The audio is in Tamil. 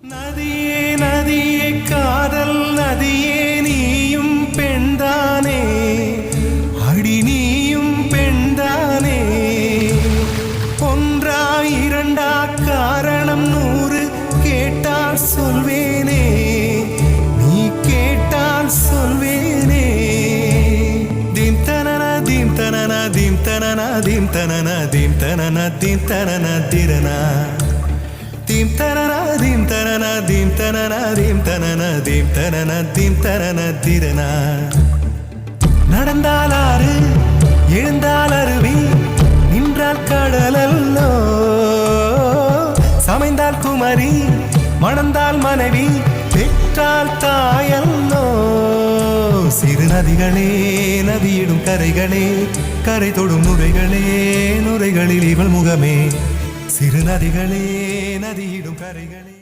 நதியே நதியே காதல் நதியே நீயும் பெண்தானே அடி நீயும் பெண்தானே ஒன்றா இரண்டா காரணம் 100 கேட்டால் சொல்வேனே நீ கேட்டால் சொல்வேனே தீம் தனன தீம் தனன தீம் தனன தீம் தனன தீம் தனன தீம் தனன திரனா தீம் தனன தீம் தனன தீம் தனன தீம் தனன தீம் தனன தீம் தனன திரனா நடந்தால் ஆறு எழுந்தால் அருவி நின்றால் கடலல்லோ சமைந்தால் குமரி மணந்தால் மனைவி பெற்றால் தாயல்லோ சிறு நதிகளே நதியிடும் கரைகளே கரை தொடும் நுரைகளே நுரைகளில் இவள் முகமே சிறு நதிகளே நதியிடும் கரைகளே